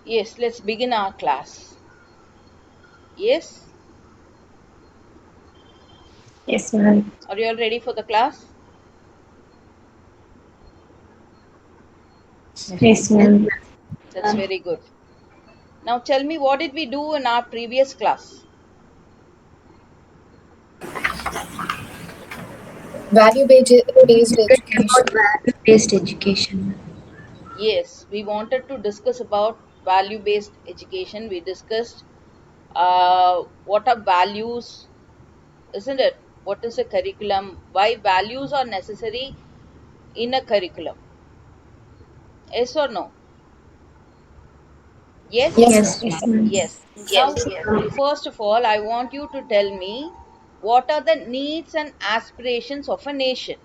Yes, let's begin our class. Yes, Yes, ma'am. are you all ready for the class? Yes, ma'am. That's very good. Now tell me, what did we do in our previous class? Value based education. Value-based education. Yes, we wanted to discuss about value based education. We discussed what are values, isn't it? What is a curriculum? Why values are necessary in a curriculum? Yes or no? Yes? Yes, Yes, ma'am. yes, ma'am. Yes. Now, first of all, I want you to tell me what are the needs and aspirations of a nation.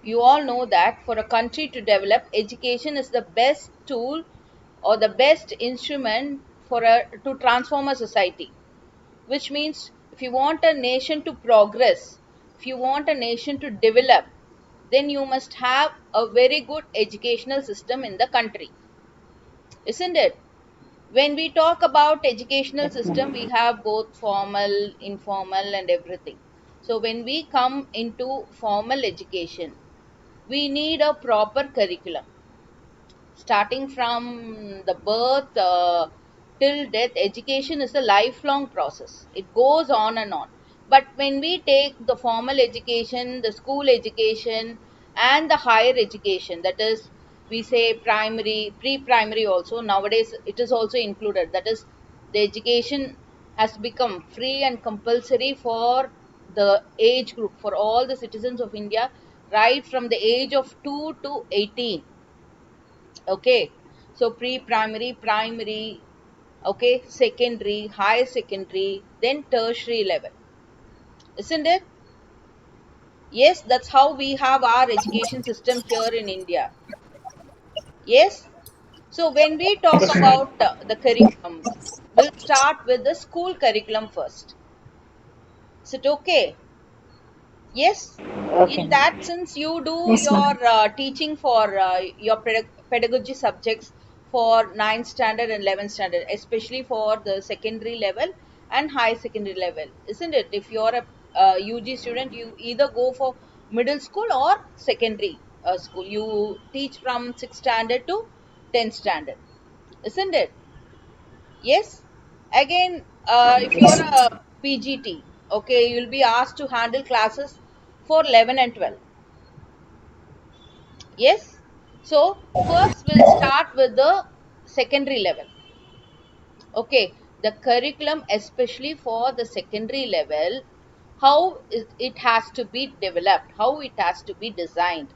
You all know that for a country to develop, education is the best tool or the best instrument to transform a society. Which means if you want a nation to progress, if you want a nation to develop, then you must have a very good educational system in the country, isn't it? When we talk about educational system, we have both formal, informal, and everything. So when we come into formal education, we need a proper curriculum. Starting from the birth till death, education is a lifelong process. It goes on and on. But when we take the formal education, the school education, and the higher education, that is, we say primary, pre-primary also, nowadays it is also included. That is, the education has become free and compulsory for the age group, for all the citizens of India, right from the age of 2 to 18. Okay, so pre-primary, primary, okay, secondary, higher secondary, then tertiary level, isn't it? Yes, that's how we have our education system here in India. Yes. So when we talk about the curriculum, we'll start with the school curriculum first. Is it okay? Yes. In that sense, you do Yes, your ma'am. teaching for your pedagogy subjects for 9th standard and 11th standard, especially for the secondary level and high secondary level, isn't it? If you're a UG student, you either go for middle school or secondary school. You teach from 6th standard to 10th standard, isn't it? Yes. Again, if you're a PGT, okay, you'll be asked to handle classes for 11 and 12. Yes. So, first we'll start with the secondary level. Okay. The curriculum, especially for the secondary level, how it has to be developed, how it has to be designed.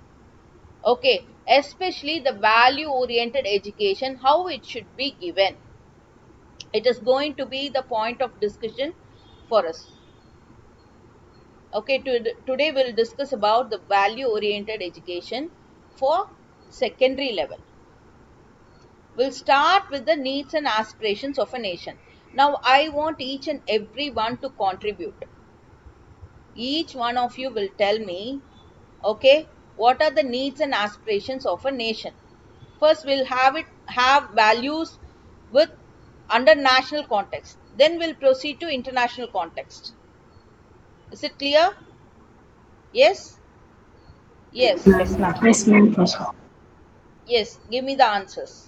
Okay. Especially the value oriented education, how it should be given. It is going to be the point of discussion for us. Okay, today we'll discuss about the value oriented education for secondary level. We'll start with the needs and aspirations of a nation. Now, I want each and every one to contribute. Each one of you will tell me, okay, what are the needs and aspirations of a nation. First, we'll have values with under national context. Then we'll proceed to international context. Is it clear? Yes? Yes. Yes, ma'am. Yes. Give me the answers.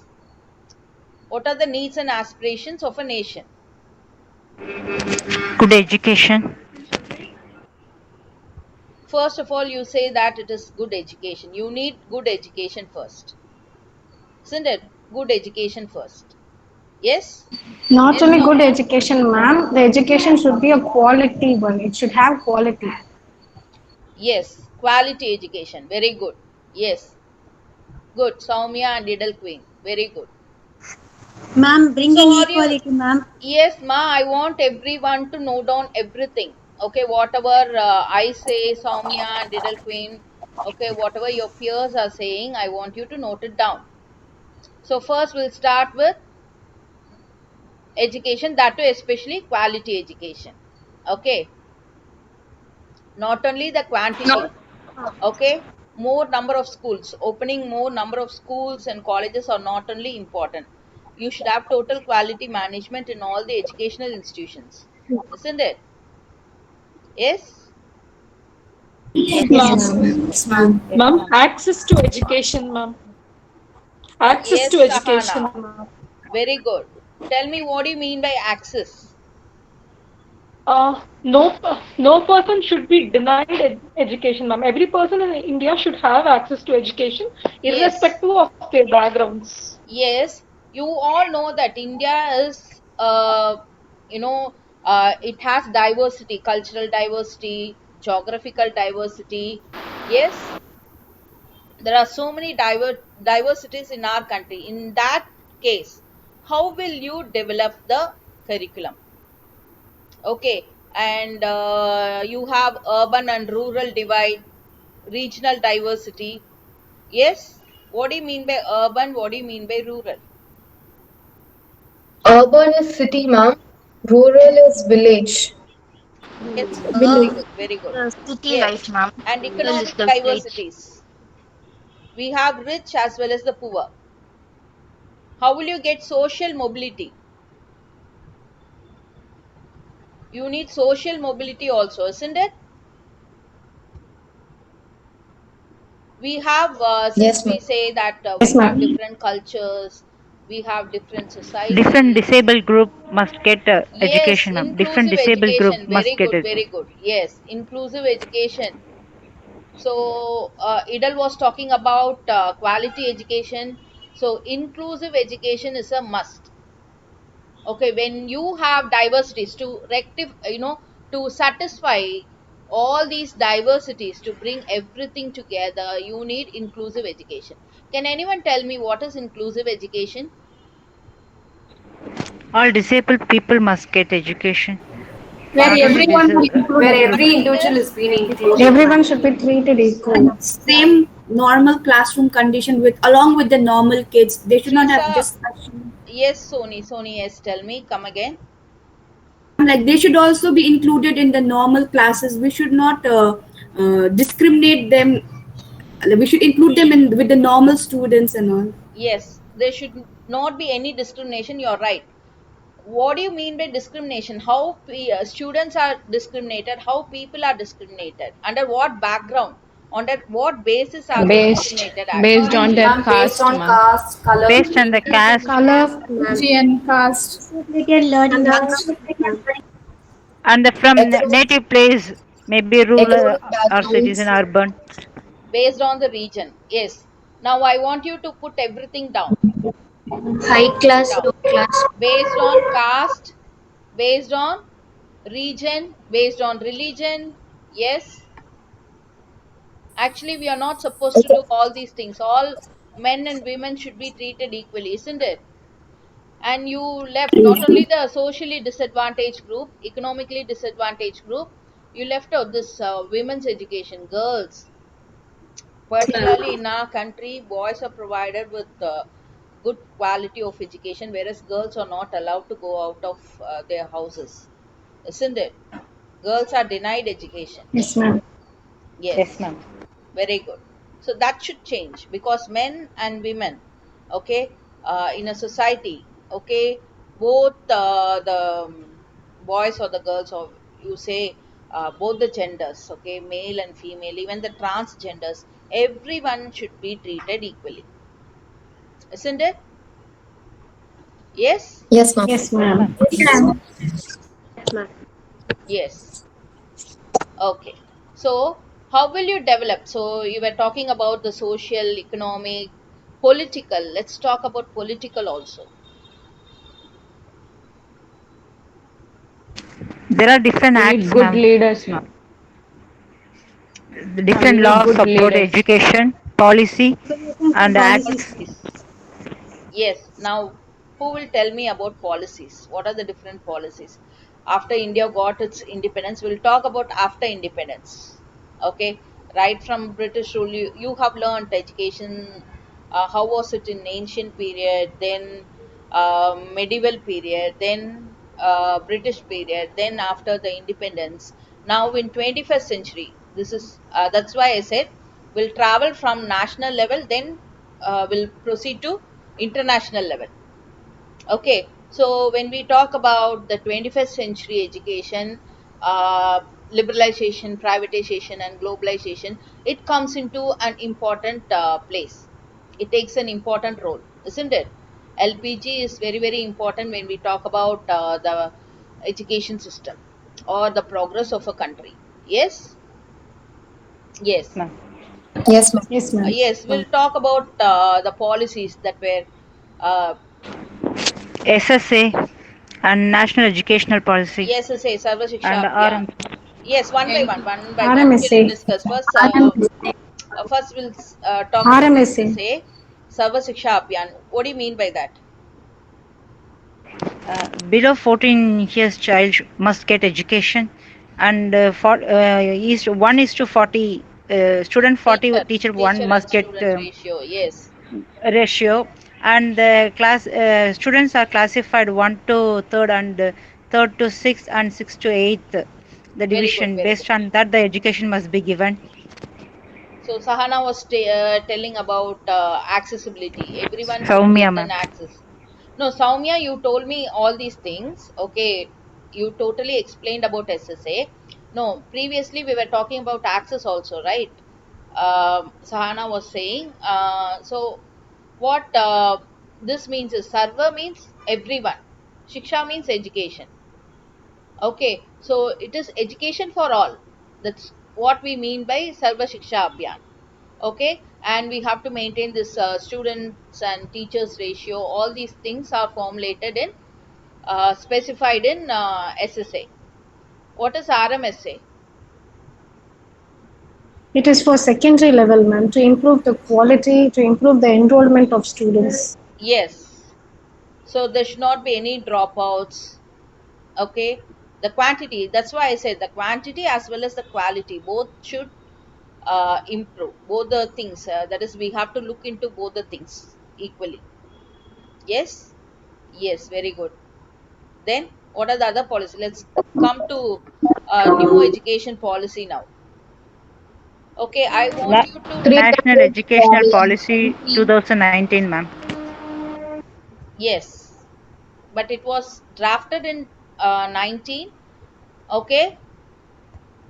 What are the needs and aspirations of a nation? Good education. First of all, you say that it is good education. You need good education first. Isn't it? Good education first. Yes? Not Yes only or good no? education, ma'am. The education should be a quality one. It should have quality. Yes. Quality education. Very good. Yes. Good. Soumya and Diddle Queen. Very good. Ma'am, So bringing are you? equality, ma'am. Yes, ma. I want everyone to note down everything. Okay, whatever I say, Soumya and Diddle Queen. Okay, whatever your peers are saying, I want you to note it down. So first, we'll start with education. That too, especially quality education. Okay, not only the quantity. Okay, more number of schools. Opening more number of schools and colleges are not only important. You should have total quality management in all the educational institutions, isn't it? Yes. Yes, Ma'am, ma'am. Yes, ma'am. Yes, ma'am, ma'am. access to education, ma'am. Access Yes, to education, Sahana. ma'am. Very good. Tell me, what do you mean by access? No person should be denied education, ma'am. Every person in India should have access to education, Yes. irrespective of their backgrounds. Yes, you all know that India is, you know, it has diversity, cultural diversity, geographical diversity. Yes, there are so many diversities in our country. In that case, how will you develop the curriculum? Okay, and you have urban and rural divide, regional diversity. Yes, what do you mean by urban? What do you mean by rural? Urban is city, ma'am. Rural is village. Yes, very Village. good, very good. City Yes, life, ma'am. and Rural is economic the village. diversities. We have rich as well as the poor. How will you get social mobility? You need social mobility also, isn't it? We have, since Yes, ma'am. we say that Yes, we have ma'am. different cultures, we have different Different societies. disabled group must get Yes, education, ma'am. Different inclusive disabled group education. must Very get good, it. very good. Yes, inclusive education. So, Idal was talking about quality education. So, inclusive education is a must. Okay, when you have diversities to rectify, to satisfy all these diversities, to bring everything together, you need inclusive education. Can anyone tell me what is inclusive education? All disabled people must get education. Where Not only everyone is Where included, every It individual is is being included, everyone ma'am. should be treated equally. And same normal classroom condition with along with the normal kids. They should not have Shrisa, discussion. yes, Sony, yes, tell me, come again. Like they should also be included in the normal classes. We should not discriminate them. We should include them in with the normal students and all. Yes, there should not be any discrimination, you're right. What do you mean by discrimination? How students are discriminated, how people are discriminated, under what background, under what basis are they Based discriminated at? based on their Ma'am, based caste, on ma'am. caste, color, based on the caste Color, ma'am, religion, caste. Disability and learning background. and the from Economic, native place, maybe rural economic or citizen backgrounds. urban. Based on the region, yes. Now I want you to put everything down. High Put class, down. low class. Based on caste, based on region, based on religion. Yes, actually we are not supposed to do Eco- all these things. All men and women should be treated equally, isn't it? And you left not only the socially disadvantaged group, economically disadvantaged group, you left out this women's education, girls. Particularly in our country, boys are provided with good quality of education, whereas girls are not allowed to go out of their houses, isn't it? Girls are denied education. Yes, ma'am. Yes, Yes, ma'am. very good. So that should change, because men and women, okay, in a society, okay, both the boys or the girls, or you say both the genders, okay, male and female, even the transgenders, everyone should be treated equally, isn't it? Yes, Yes, ma'am. Yes, Yes, ma'am. ma'am. yes. Okay. So, how will you develop? So, you were talking about the social, economic, political. Let's talk about political also. There are different We need acts, good ma'am. leaders, ma'am. The Ma'am, we different need laws good about leaders. education, policy, Implementation and and policies. acts. Policies. Yes. Now, who will tell me about policies? What are the different policies? After India got its independence, we'll talk about after independence. Okay. Right from British rule, you have learned education. How was it in ancient period? Then medieval period. Then British period. Then after the independence. Now in 21st century. This is that's why I said will travel from national level, then will proceed to international level. Okay, so when we talk about the 21st century education, uh, liberalization, privatization, and globalization, it comes into an important place. It takes an important role, isn't it? LPG is very, very important when we talk about the education system or the progress of a country. Yes, yes. Ma'am. Yes, ma'am. Yes, ma'am. Yes, we'll talk about the policies that were uh, SSA and National Educational Policy yes, say Sarva Shiksha and Abhiyan. RM. Yes, one by one. We'll RMSA. discuss first. First, we'll talk about RMSA. SSA, Sarva Shiksha Abhiyan. What do you mean by that? Below 14 years child must get education, and one is to 40 student, 40 Teacher, teacher, one teacher and must get student ratio. Yes. ratio. And the class students are classified 1 to 3rd, and 3rd to 6th, and 6th to 8th, the Very good, division. very good. Based on that, the education must be given. So Sahana was telling about accessibility. Everyone should Soumya get an ma'am. access. No, Soumya, you told me all these things. Okay, you totally explained about SSA. No, previously we were talking about access also, right? Sahana was saying. So, what this means is Sarva means everyone. Shiksha means education. Okay, so it is education for all. That's what we mean by Sarva Shiksha Abhiyan. Okay, and we have to maintain this students and teachers ratio. All these things are formulated in specified in SSA. What is RMSA? It is for secondary level, ma'am, to improve the quality, to improve the enrollment of students. Yes, so there should not be any dropouts. Okay, the quantity, that's why I said the quantity as well as the quality both should improve, both the things, that is we have to look into both the things equally. Yes, yes, very good. Then what are the other policy? Let's come to new education policy now. Okay, I want you to National Educational Policy 3 2019 ma'am. yes, but it was drafted in 19. Okay,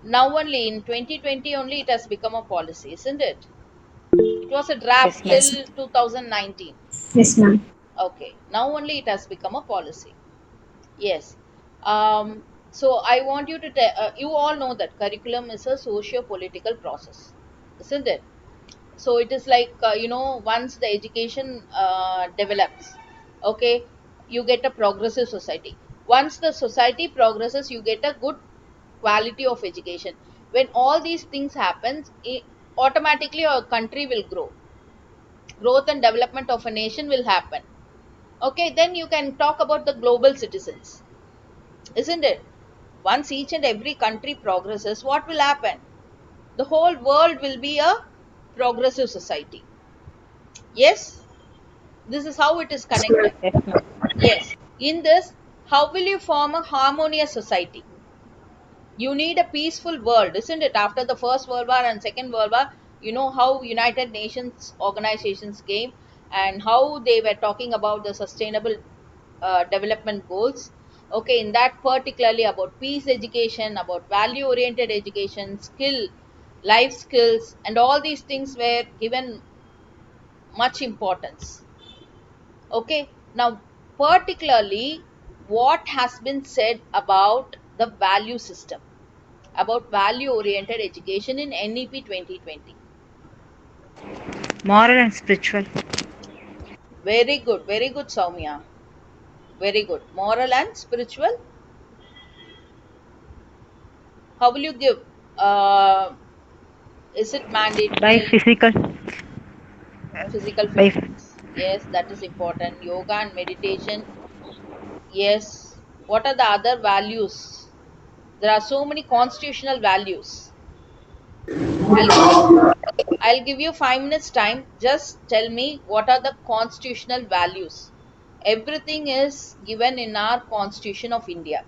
now only in 2020 only it has become a policy, isn't it? It was a draft Yes ma'am. Yes, till 2019. yes, ma'am. Okay, now only it has become a policy. Yes. So I want you to tell, you all know that curriculum is a socio-political process, isn't it? So it is like, once the education develops, okay, you get a progressive society. Once the society progresses, you get a good quality of education. When all these things happens, automatically our country will grow. Growth and development of a nation will happen. Okay, then you can talk about the global citizens, isn't it? Once each and every country progresses, what will happen? The whole world will be a progressive society. Yes, this is how it is connected. Yes ma'am. Yes, in this, how will you form a harmonious society? You need a peaceful world, isn't it? After the First World War and Second World War, you know how United Nations organizations came and how they were talking about the sustainable development goals. Okay, in that particularly about peace education, about value oriented education, life skills, and all these things were given much importance. Okay, now particularly what has been said about the value system, about value oriented education in NEP 2020. Moral and spiritual. Very good, Soumya. Very good. Moral and spiritual. How will you give? Uh, is it By mandatory? physical. Physical By fitness. Yes, that is important. Yoga and meditation. Yes. What are the other values? There are so many constitutional values. I'll give you I'll give you 5 minutes time. Just tell me what are the constitutional values. Everything is given in our Constitution of India.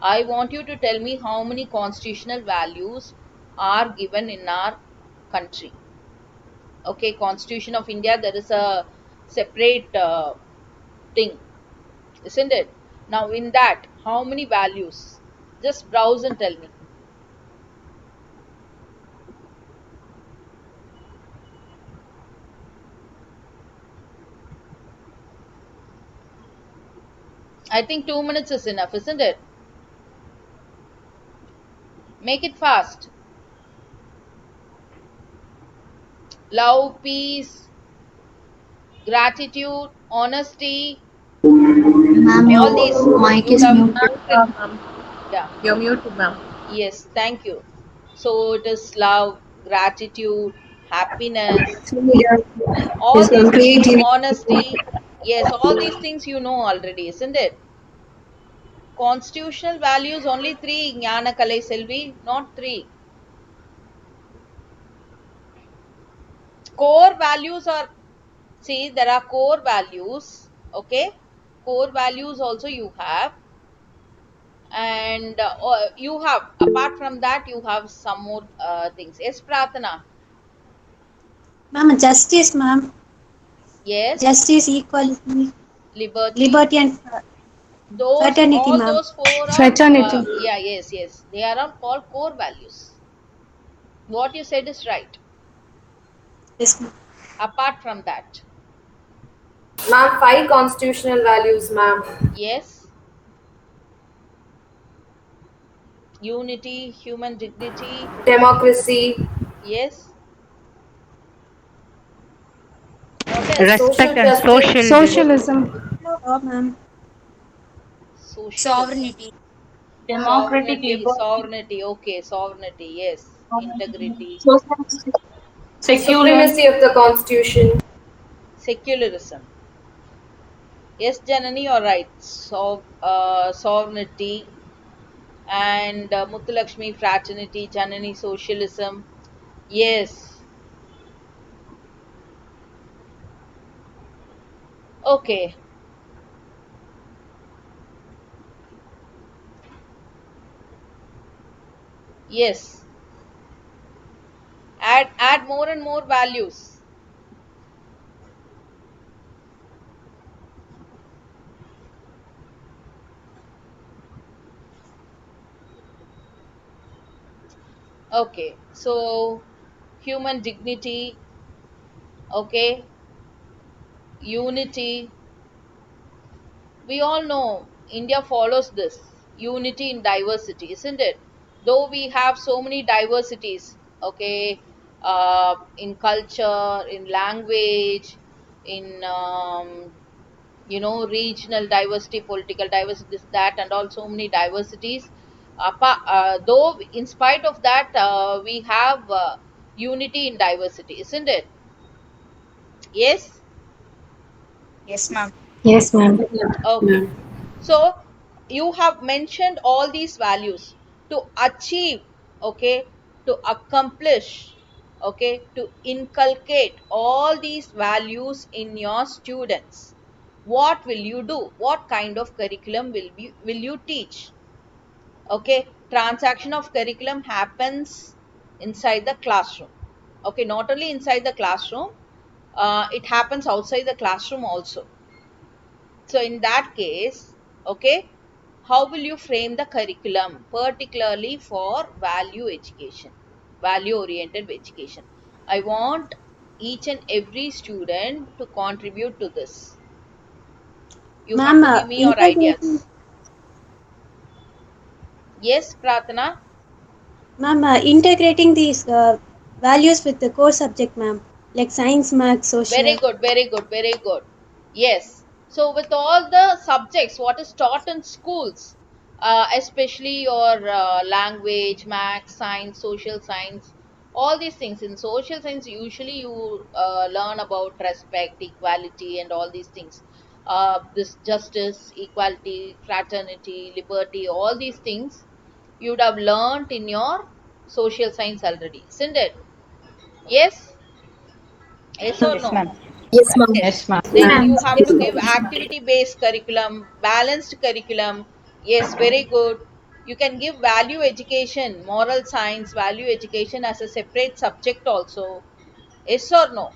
I want you to tell me how many constitutional values are given in our country. Okay, Constitution of India, there is a separate thing, isn't it? Now, in that, how many values? Just browse and tell me. I think 2 minutes is enough, isn't it? Make it fast. Love, peace, gratitude, honesty, Ma'am, all these your mic you is have. muted. Yeah, You're muted, ma'am. yes, thank you. So it is love, gratitude, happiness, all Yes, these ma'am. things, Creativity. honesty. Yes, all these things you know already, isn't it? Constitutional values only three, Jnana Kalai Selvi, not three. Core values are, see, there are core values, okay? Core values also you have, and you have, apart from that, you have some more things. Yes, Pratana. Ma'am, justice, ma'am. Yes, Justice, equality, liberty. liberty, and Those, fraternity, all ma'am. those four are, Fraternity. yeah, yes, yes. They are all called core values. What you said is right. Yes, ma'am. Apart from that, Ma'am, 5 constitutional values, ma'am. yes, unity, human dignity, Democracy, yes. What else? social Respect and justice, social Socialism. Oh, ma'am. Socialism. Sovereignty. Democratic Sovereignty, liberty. sovereignty, okay, sovereignty, yes. Integrity, Secular. supremacy of the constitution, secularism. Yes, Janani, you're right. So, sovereignty, and Muthulakshmi, fraternity, Janani, socialism. Yes. Okay. Yes. Add more and more values. Okay. So, human dignity, okay, unity. We all know India follows this unity in diversity, isn't it? Though we have so many diversities, okay, in culture, in language, in regional diversity, political diversity, this, that, and all, so many diversities. Though in spite of that, we have unity in diversity, isn't it? Yes. Yes, ma'am. Yes, ma'am. Okay. So you have mentioned all these values to achieve, okay, to accomplish, okay, to inculcate all these values in your students. What will you do? What kind of curriculum will you teach? Okay, transaction of curriculum happens inside the classroom. Okay, not only inside the classroom, it happens outside the classroom also. So in that case, okay, how will you frame the curriculum, particularly for value education, value oriented education? I want each and every student to contribute to this. You have Ma'am, to give me your integrating, ideas. Yes, Pratana. integrating these values with the core subject, ma'am, like science, math, Very social. good, very good, very good. Yes. So, with all the subjects, what is taught in schools, especially your language, math, science, social science, all these things. In social science, usually you learn about respect, equality, and all these things. This justice, equality, fraternity, liberty, all these things you would have learned in your social science already, isn't it? Yes. Yes or Yes, no? ma'am. yes, ma'am. Yes, ma'am. Then you Yes, have to give activity based curriculum, balanced curriculum. Yes, very good. You can give value education, moral science, value education as a separate subject also. Yes or no?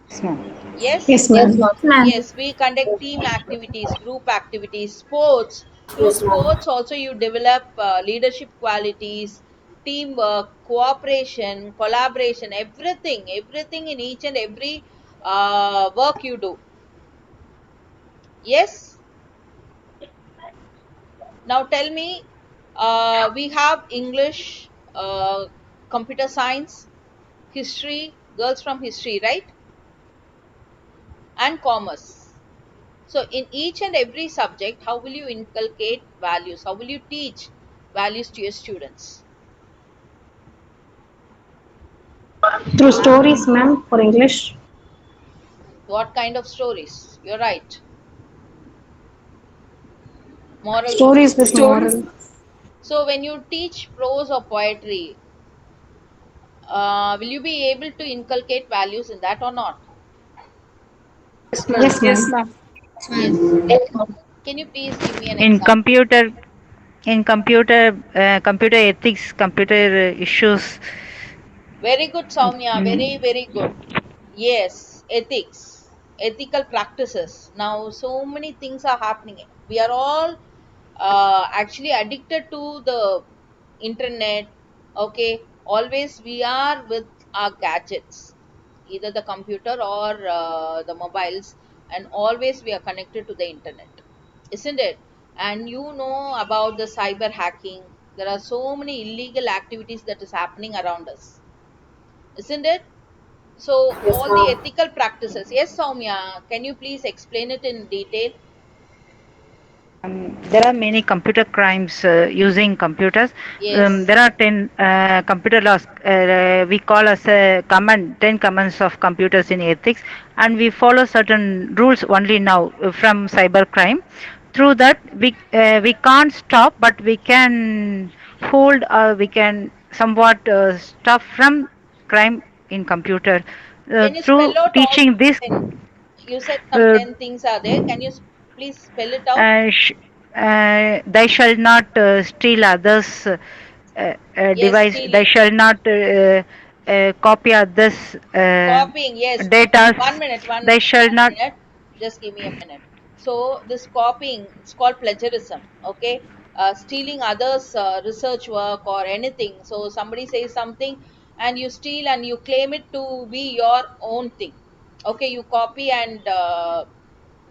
Yes, ma'am. Yes? Yes, Yes, ma'am. ma'am. Ma'am. Yes, we conduct team activities, group activities, sports. Through Yes, ma'am. sports, also you develop leadership qualities, teamwork, cooperation, collaboration, everything in each and every work you do. Yes? Now tell me, we have English, computer science, history, girls from history, right? And commerce. So, in each and every subject, how will you inculcate values? How will you teach values to your students? Through stories, ma'am, for English. What kind of stories? You're right. Moral Stories with stories. Stories. moral. So, when you teach prose or poetry, will you be able to inculcate values in that or not? Yes, ma'am. Yes, Yes, ma'am. ma'am. Yes. Yes, ma'am. Can you please give me an In example? computer, computer ethics, computer issues. Very good, Soumya. Very, Mm, very good. Yes, ethics, ethical practices. Now, so many things are happening. We are all actually addicted to the internet. Okay, always we are with our gadgets, either the computer or the mobiles, and always we are connected to the internet, isn't it? And you know about the cyber hacking. There are so many illegal activities that is happening around us, isn't it? So, Yes, all the ma'am. ethical practices. Yes, Soumya, can you please explain it in detail? There are many computer crimes using computers. Yes, There are 10 computer laws. We call as a command 10 commands of computers in ethics, and we follow certain rules only now from cybercrime. Through that, we can't stop, but we can hold or we can somewhat stop from crime in computer can you spell through out all teaching this. 10? You said some Uh, 10 things are there. Can you please spell it out? sh- Thou shall not steal others Yes, device. Thou stealing. shall not copy others Copying, yes. data. One Thou minute, shall not. 1 minute. Just give me a minute. So, this copying, it's called plagiarism, okay? Stealing others' research work or anything. So, somebody says something and you steal and you claim it to be your own thing. Okay, you copy and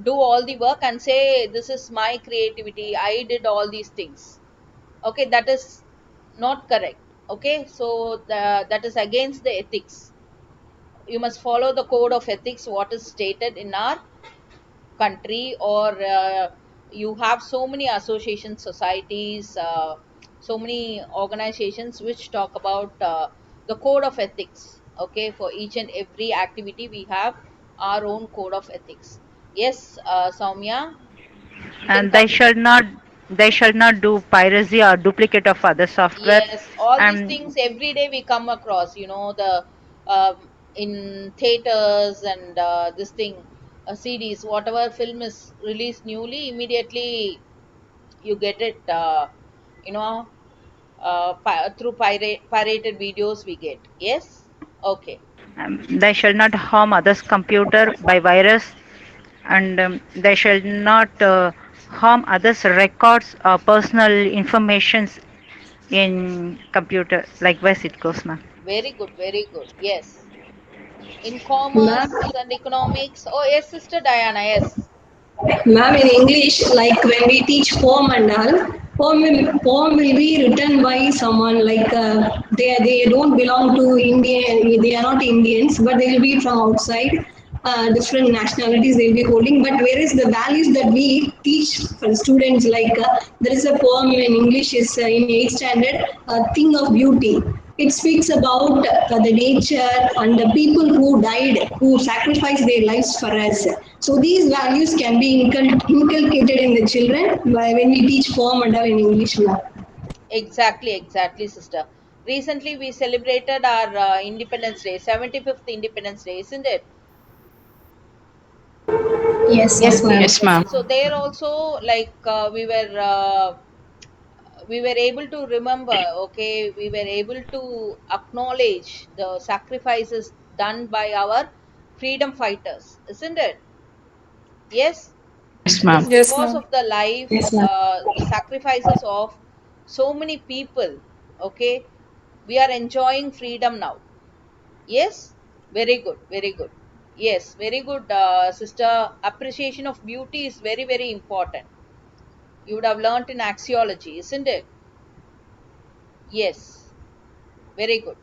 do all the work and say, this is my creativity. I did all these things. Okay, that is not correct. Okay, so that is against the ethics. You must follow the code of ethics what is stated in our country, or you have so many associations, societies, so many organizations which talk about the code of ethics. Okay, for each and every activity we have our own code of ethics. Yes, Soumya, you can And they continue. shall not. They shall not do piracy or duplicate of other software. Yes, all these And things every day we come across, the in theaters and this thing, CDs, whatever film is released newly, immediately you get it, you know, through pirated videos we get. Yes, okay, they shall not harm others' computer by virus, and they shall not harm others' records or personal informations in computer. Likewise, it goes, ma'am. very good, very good. Yes, in Ma'am, commerce and economics. Oh, yes, Sister Diana. Yes, ma'am, in English, like when we teach poem and all, poem will be written by someone like they don't belong to India. They are not Indians, but they will be from outside. Different nationalities they'll be holding. But whereas the values that we teach for students, like there is a poem in English is in 8th standard, Thing of Beauty. It speaks about the nature and the people who died, who sacrificed their lives for us. So these values can be inculcated in the children when we teach poem and all in English. Ma'am. exactly, exactly, sister. Recently, we celebrated our Independence Day, 75th Independence Day, isn't it? Yes, Yes, ma'am. ma'am. Yes, ma'am. So there also, like we were we were able to remember, okay, we were able to acknowledge the sacrifices done by our freedom fighters, isn't it? Yes, Yes, it ma'am. is Yes, because ma'am. of the life, the sacrifices of so many people, okay, we are enjoying freedom now. Yes, very good, very good. Yes, very good, sister. Appreciation of beauty is very, very important. You would have learnt in axiology, isn't it? Yes, very good.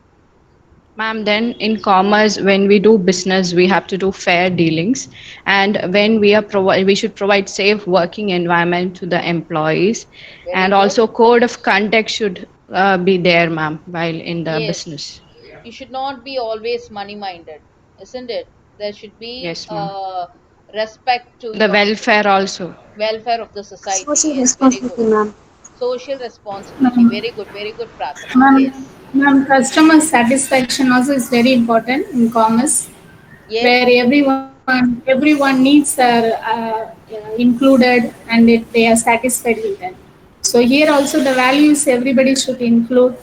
Ma'am, then in commerce, when we do business, we have to do fair dealings, and when we should provide safe working environment to the employees, Very and good. also code of conduct should be there, ma'am, while in the Yes, business. you should not be always money minded, isn't it? There should be Yes, ma'am. respect to The your welfare also. welfare of the society. Social Yes, very good. responsibility, ma'am. Social responsibility. Um, Very good, Pratana. Ma'am, Yes, ma'am, customer satisfaction also is very important in commerce, where yes, everyone needs are included and they are satisfied with that. So here also the values everybody should include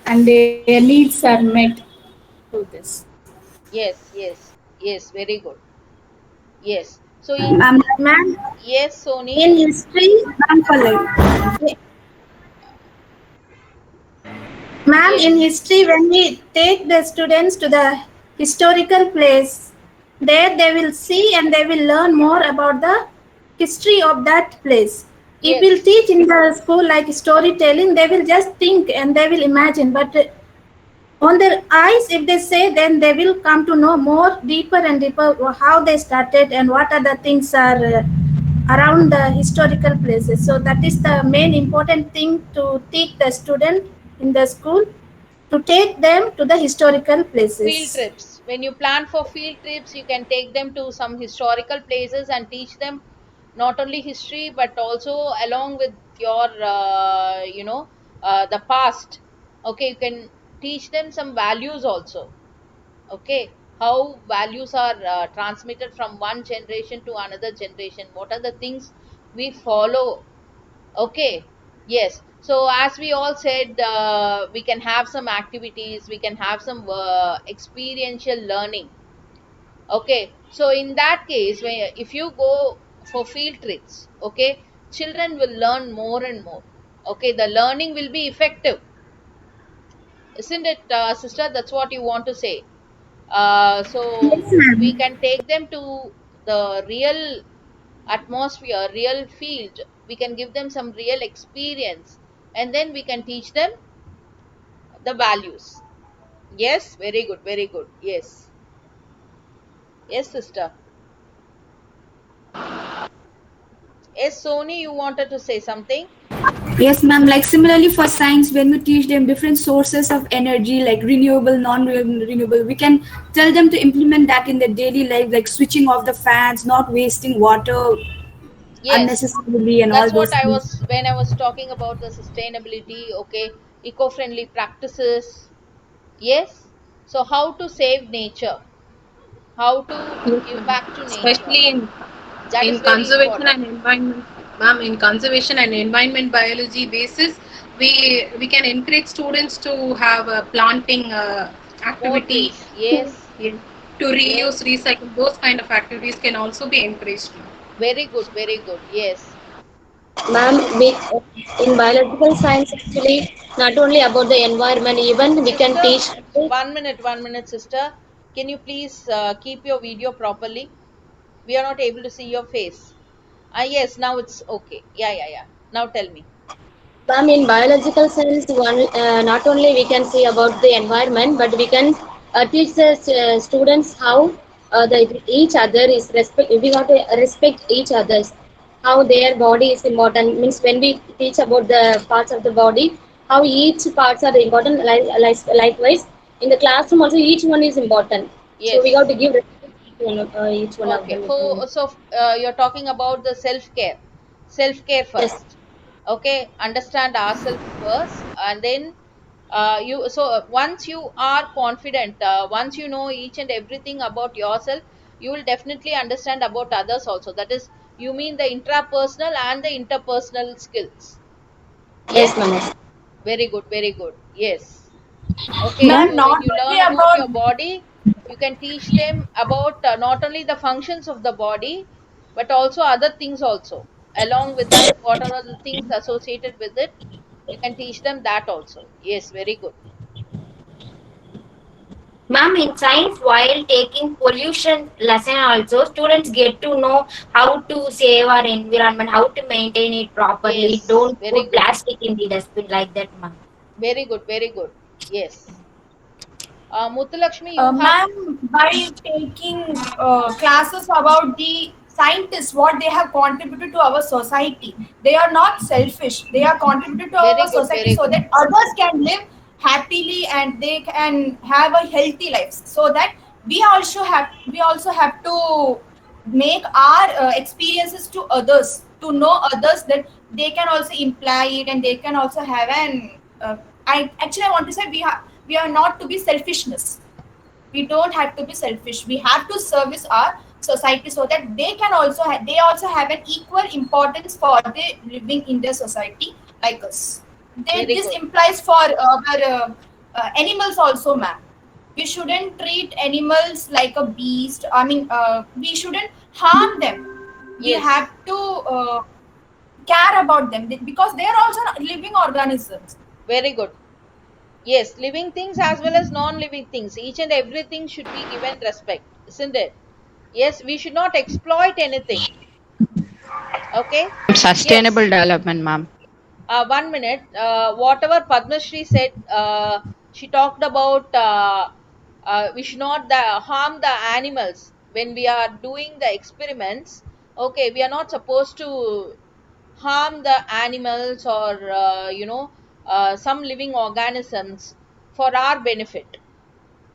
and their needs are met through this. yes, very good. Yes. So, Ma'am, yes, Sony. in history, ma'am, in Yes, history, when we take the students to the historical place, there they will see and they will learn more about the history of that place. If we'll yes, teach in the school like storytelling, they will just think and they will imagine. But on their eyes, if they say, then they will come to know more deeper and deeper how they started and what other things are around the historical places. So that is the main important thing to teach the student in the school, to take them to the historical field places. trips. When you plan for field trips, you can take them to some historical places and teach them not only history but also along with your, the past. Okay, you can teach them some values also. Okay, how values are transmitted from one generation to another generation. What are the things we follow? Okay, yes. So, as we all said, we can have some activities, we can have some experiential learning. Okay, so in that case, when, if you go for field trips, okay, children will learn more and more. Okay, the learning will be effective, isn't it, sister? That's what you want to say. Yes, So, we ma'am. can take them to the real atmosphere, real field. We can give them some real experience and then we can teach them the values. Yes, very good, very good. Yes, yes, sister. Yes, Sony, you wanted to say something? Yes, ma'am. Like similarly for science, when we teach them different sources of energy, like renewable, non-renewable, we can tell them to implement that in their daily life, like switching off the fans, not wasting water Yes, unnecessarily, and all that's what those I things. was when I was talking about the sustainability. Okay, eco-friendly practices. Yes, so how to save nature, how to Yes, give ma'am. back to nature. Especially That is in very conservation important. and environment, ma'am, in conservation and environment biology basis, we can encourage students to have a planting More activity trees. to Yes, yeah, to yes. reuse, recycle. Those kind of activities can also be encouraged, ma'am. Very good, very good. Yes. Ma'am, in biological science, actually, not only about the environment, even we can Sister, teach. 1 minute, sister. Can you please keep your video properly? We are not able to see your face. Ah, yes, now it's okay. Yeah, yeah, yeah. Now tell me. Ma'am, in biological science, not only we can see about the environment, but we can teach the students how each other is respect. We got to respect each others. How their body is important means when we teach about the parts of the body, how each parts are important. Likewise, in the classroom also each one is important. So we got Yes. to give respect to each one of Okay. them. So you're talking about the self care. Self care Yes. first. Okay. Understand ourselves first, and then you. So once you are confident, once you know each and everything about yourself, you will definitely understand about others also. That is, you mean the intrapersonal and the interpersonal skills. Yes, Yes, ma'am. Yes. very good, very good. Yes. Okay, Ma'am, so when not you only learn about about your body, you can teach them about not only the functions of the body, but also other things also. Along with that, what are the things associated with it? You can teach them that also. Yes, very good. Ma'am, in science, while taking pollution lesson also, students get to know how to save our environment, how to maintain it properly. Yes, Don't very put good. plastic in the dustbin like that, ma'am. Very good, very good. Yes. Muthulakshmi, you have. Ma'am, by taking classes about the scientists, what they have contributed to our society, they are not selfish. They are contributed to Very our good, society very so good. that others can live happily and they can have a healthy life. So that we also have to make our experiences to others, to know others, that they can also imply it and they can also have an. I want to say we are not to be selfishness. We don't have to be selfish. We have to service our society so that they also have an equal importance for the living in their society like us. Very This good. implies for our animals also, ma'am. We shouldn't treat animals like a beast. I mean, we shouldn't harm them. We Yes, have to care about them because they are also living organisms. very good. Yes, living things as well as non-living things. Each and everything should be given respect, isn't it? Yes, we should not exploit anything. Okay? Sustainable Yes. development, ma'am. 1 minute. Whatever Padma Shri said, she talked about we should not harm the animals when we are doing the experiments. Okay, we are not supposed to harm the animals or some living organisms for our benefit.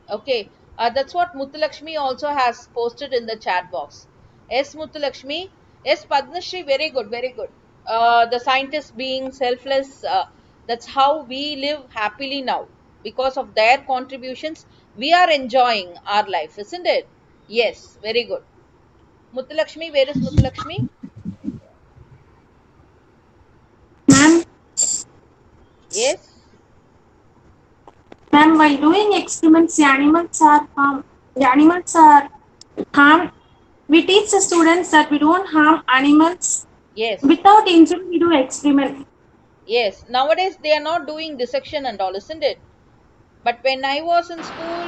Okay, that's what Muthulakshmi also has posted in the chat box. Yes, Muthulakshmi. Yes, Padmashri, very good, very good. The scientists being selfless, that's how we live happily now. Because of their contributions, we are enjoying our life, isn't it? Yes, very good. Muthulakshmi, where is Muthulakshmi? Ma'am, Yes, ma'am, while doing experiments, the animals are harmed. We teach the students that we don't harm animals. yes, Without injury, we do experiment. yes. Nowadays, they are not doing dissection and all, isn't it? But when I was in school,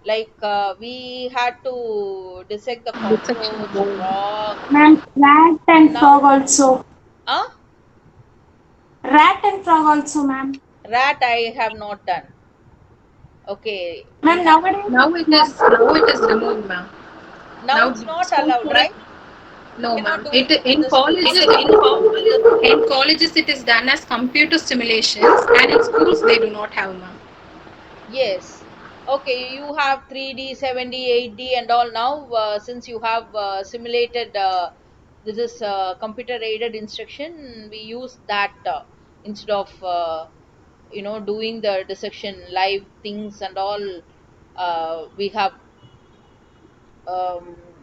like we had to dissect the cockroach, frog. Ma'am, rat and frog Now, also. ah, Rat and frog also, ma'am. rat I have not done. Okay, we Ma'am, have. nowadays Now it's it not. is now it is removed, ma'am. Now Now it's not school allowed, students. right? We No, cannot ma'am. do It it in in the schools. colleges in colleges it is done as computer simulations, and in schools they do not have, ma'am. Yes. Okay, you have 3D, 7D, 8D, and all now. Since you have simulated, this is computer aided instruction, we use that instead of doing the dissection live things and all. We have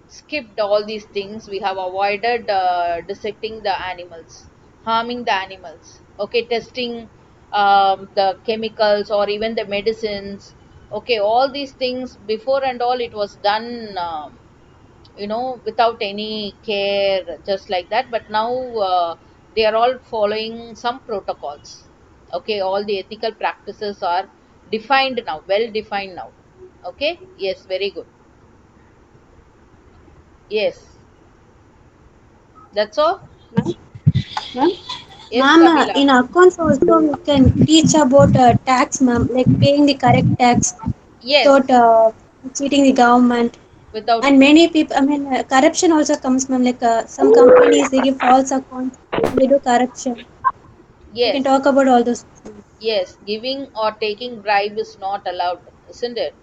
skipped all these things. We have avoided dissecting the animals, harming the animals. Okay, testing the chemicals or even the medicines. Okay, all these things before and all it was done, without any care, just like that. But now they are all following some protocols. Okay, all the ethical practices are defined now, well defined now. Okay, yes, very good. Yes. That's all? Ma'am, ma'am, Yes, ma'am, Kabila. in accounts also we can teach about tax, ma'am, like paying the correct tax without Yes, cheating the government. without. And many people, I mean, corruption also comes, ma'am. Like some companies, they give false accounts and they do corruption. We can Yes, talk about all those things, ma'am. yes. Giving or taking bribe is not allowed, isn't it?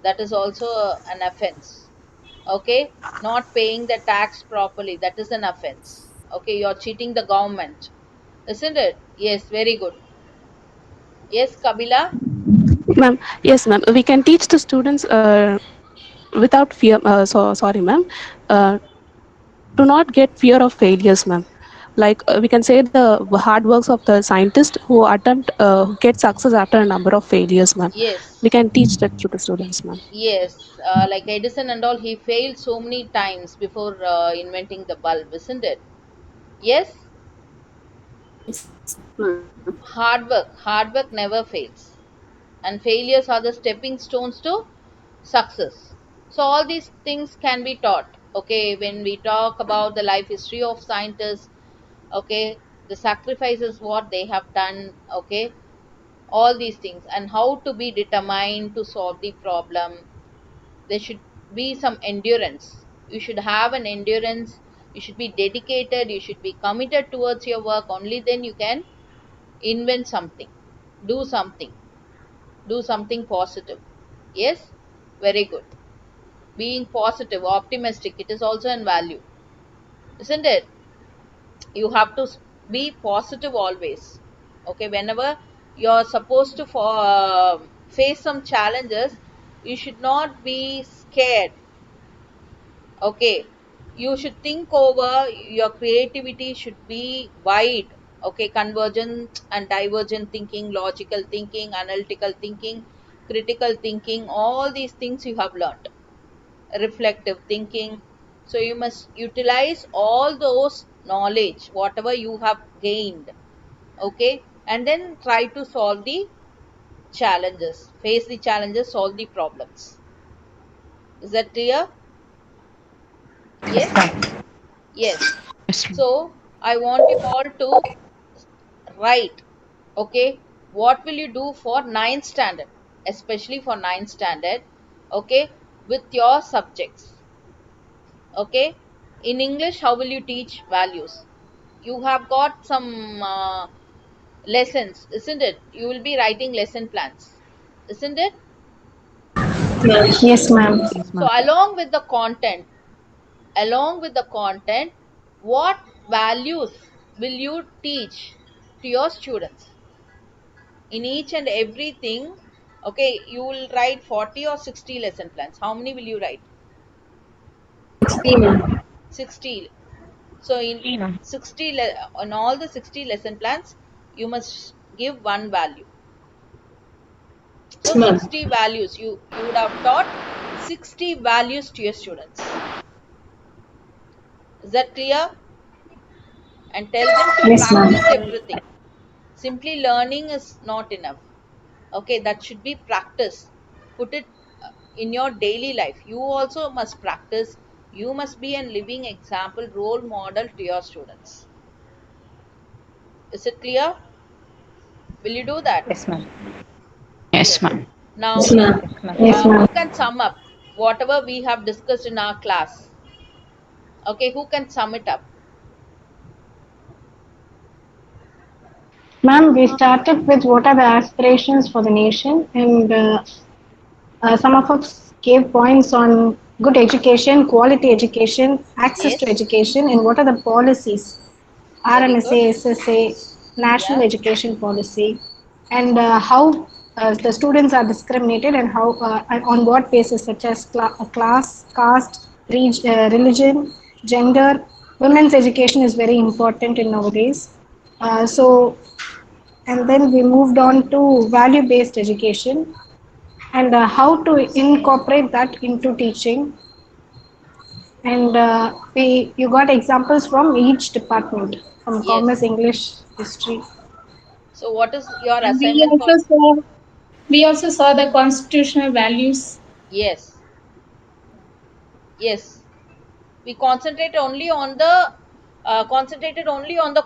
That is also an offense. Okay, not paying the tax properly, that is an offense. Okay, you're cheating the government, isn't it? Yes, very good. Yes, Kabila. Ma'am, yes, ma'am. We can teach the students without fear. Sorry, ma'am. Uh, to not get fear of failures, ma'am. Like we can say the hard works of the scientist who attempt get success after a number of failures, ma'am. We Yes, can teach that to the students, ma'am. yes. Like Edison and all, he failed so many times before inventing the bulb, isn't it? Yes, hard work never fails, and failures are the stepping stones to success. So all these things can be taught. Okay, when we talk about the life history of scientists, okay, the sacrifices what they have done, okay, all these things, and how to be determined to solve the problem. There should be some endurance. You should have an endurance. You should be dedicated. You should be committed towards your work. Only then you can invent something, do something, do something positive. Yes, very good. Being positive, optimistic, it is also a value, isn't it? You have to be positive always. Okay, whenever you're supposed to face some challenges, you should not be scared. Okay, you should think over, your creativity should be wide. Okay, convergent and divergent thinking, logical thinking, analytical thinking, critical thinking, all these things you have learned, reflective thinking. So you must utilize all those knowledge whatever you have gained. Okay, and then try to solve the challenges, face the challenges, solve the problems. Is that clear? Yes. Yes. Yes, ma'am. So I want you all to write, okay, what will you do for ninth standard, especially for ninth standard, okay, with your subjects. Okay, in English, how will you teach values? You have got some lessons, isn't it? You will be writing lesson plans, isn't it? Yes, ma'am. Yes, So ma'am. along with the content, what values will you teach to your students in each and everything? Okay, you will write 40 or 60 lesson plans. How many will you write? 60. So in 60 on all the 60 lesson plans, you must give one value. So 60 values, you would have taught 60 values to your students. Is that clear? And tell them to Yes, ma'am. practice everything. Simply learning is not enough. Okay, that should be practice. Put it in your daily life. You also must practice. You must be a living example, role model to your students. Is it clear? Will you do that? Yes, ma'am. Yes, Yes. ma'am. Now, Yes, ma'am. Yes, who ma'am. can sum up whatever we have discussed in our class? Okay, who can sum it up? Ma'am, we started with what are the aspirations for the nation, and some of us gave points on good education, quality education, access to Yes, education, and what are the policies, very good. RMSA, SSA, National Yeah. Education Policy, and how the students are discriminated and how and on what basis, such as class, caste, religion, gender. Women's education is very important in nowadays. So, and then we moved on to value based education and how to incorporate that into teaching. And we you got examples from each department, from Yes. commerce, English, history. So, what is your And assignment for? we also saw the constitutional values. Yes. Yes. We concentrated only on the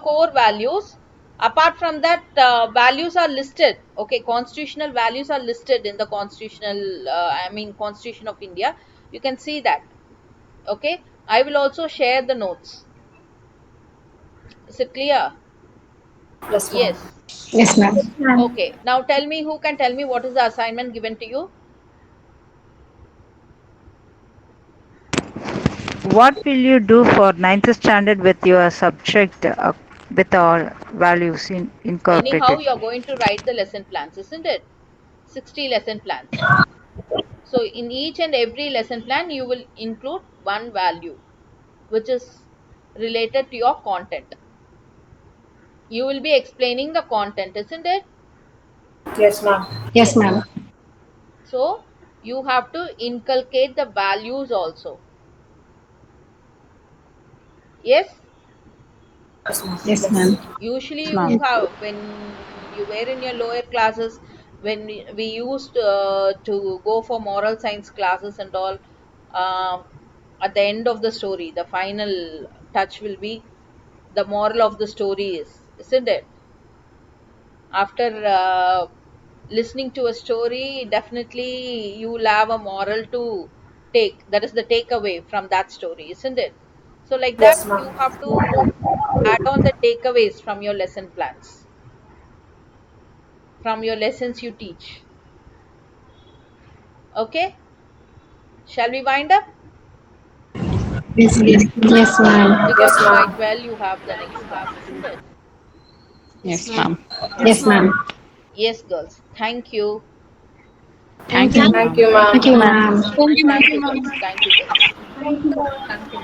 core values. Apart from that, values are listed. Okay, constitutional values are listed in the Constitution of India. You can see that. Okay, I will also share the notes. Is it clear? Yes, ma'am. Yes. Yes, ma'am. Okay, now tell me, who can tell me what is the assignment given to you? What will you do for ninth standard with your subject with all values Anyhow, incorporated? you are going to write the lesson plans, isn't it? 60 lesson plans. So in each and every lesson plan, you will include one value which is related to your content. You will be explaining the content, isn't it? Yes, ma'am. Yes, ma'am. So you have to inculcate the values also. Yes. Yes, ma'am. Usually Ma'am. you have, when you were in your lower classes, when we used to go for moral science classes and all, um, at the end of the story, the final touch will be the moral of the story is, isn't it? After listening to a story, definitely you will have a moral to take. That is the takeaway from that story, isn't it? So like that, Yes, ma'am. you have to add on the takeaways from your lesson plans, from your lessons you teach. Okay, shall we wind up? Yes, yes, ma'am. Because by 12 you have the next class, isn't it? Yes, ma'am. Yes, ma'am. Yes, girls. Thank you. Thank Thank you, you. Thank ma'am. you, ma'am. Thank you, ma'am. And thank you, girls. Thank you, girls. Thank you.